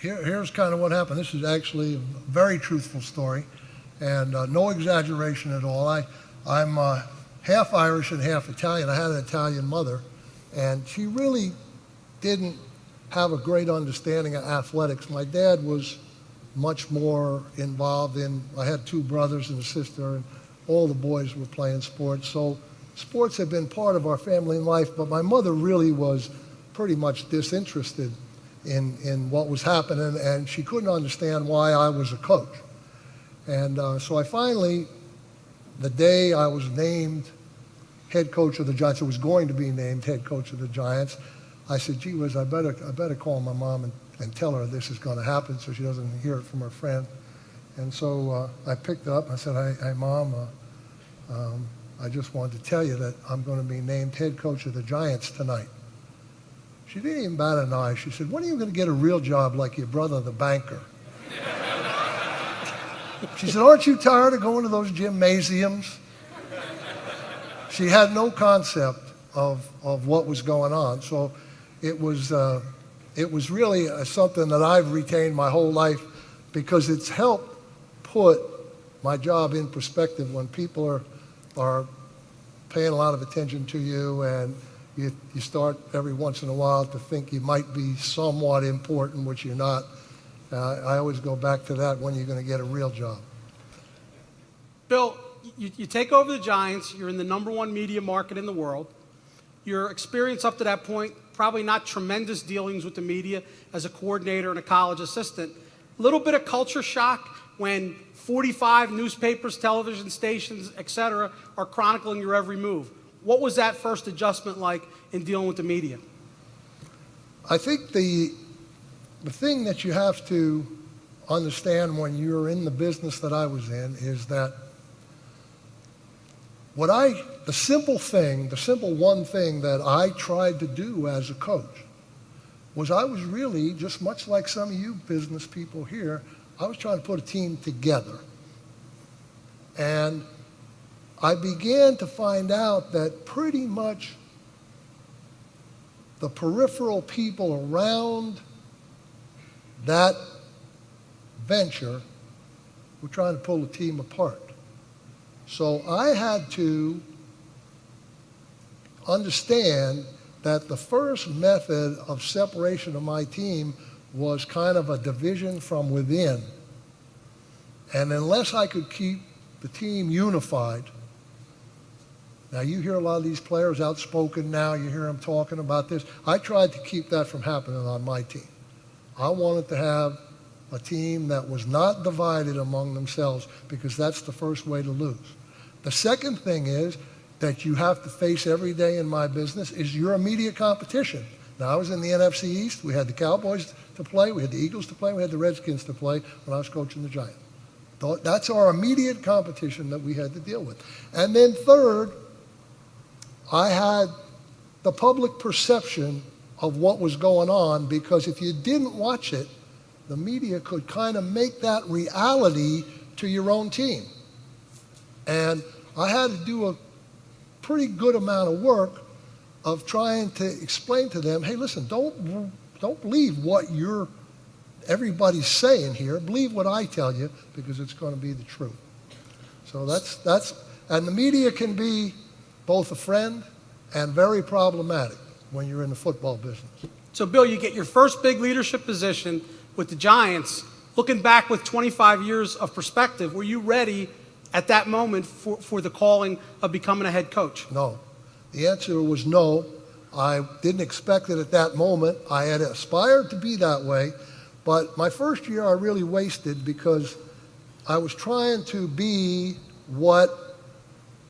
here's kind of what happened. This is actually a very truthful story, and no exaggeration at all. I'm half Irish and half Italian. I had an Italian mother, and she really didn't have a great understanding of athletics. My dad was much more involved in, I had two brothers and a sister, and all the boys were playing sports. So sports have been part of our family life, but my mother really was pretty much disinterested in what was happening, and she couldn't understand why I was a coach. And so I finally, the day I was named head coach of the Giants, or was going to be named head coach of the Giants, I said, gee whiz, I better call my mom and tell her this is going to happen so she doesn't hear it from her friend. And so I picked up, I said, hey Mom, I just wanted to tell you that I'm going to be named head coach of the Giants tonight. She didn't even bat an eye. She said, when are you going to get a real job like your brother, the banker? She said, aren't you tired of going to those gymnasiums? She had no concept of what was going on. So it was really something that I've retained my whole life, because it's helped put my job in perspective when people are paying a lot of attention to you, and you start every once in a while to think you might be somewhat important, which you're not. I always go back to that, when you're going to get a real job. Bill, you take over the Giants. You're in the #1 media market in the world. Your experience up to that point, probably not tremendous dealings with the media as a coordinator and a college assistant. A little bit of culture shock when 45 newspapers, television stations, et cetera, are chronicling your every move. What was that first adjustment like in dealing with the media? I think the thing that you have to understand when you're in the business that I was in is that the simple one thing that I tried to do as a coach was, I was really, just much like some of you business people here, I was trying to put a team together. And I began to find out that pretty much the peripheral people around that venture were trying to pull the team apart. So I had to understand that the first method of separation of my team was kind of a division from within. And unless I could keep the team unified, now you hear a lot of these players outspoken now, you hear them talking about this. I tried to keep that from happening on my team. I wanted to have a team that was not divided among themselves, because that's the first way to lose. The second thing is that you have to face every day in my business is your immediate competition. Now, I was in the NFC East. We had the Cowboys to play. We had the Eagles to play. We had the Redskins to play when I was coaching the Giants. That's our immediate competition that we had to deal with. And then third, I had the public perception of what was going on, because if you didn't watch it, the media could kind of make that reality to your own team. And I had to do a pretty good amount of work of trying to explain to them, hey, listen, don't believe what everybody's saying here. Believe what I tell you, because it's going to be the truth. So that's and the media can be both a friend and very problematic when you're in the football business. So, Bill, you get your first big leadership position with the Giants. Looking back with 25 years of perspective, were you ready at that moment for the calling of becoming a head coach? No. The answer was no. I didn't expect it at that moment. I had aspired to be that way, but my first year I really wasted, because I was trying to be what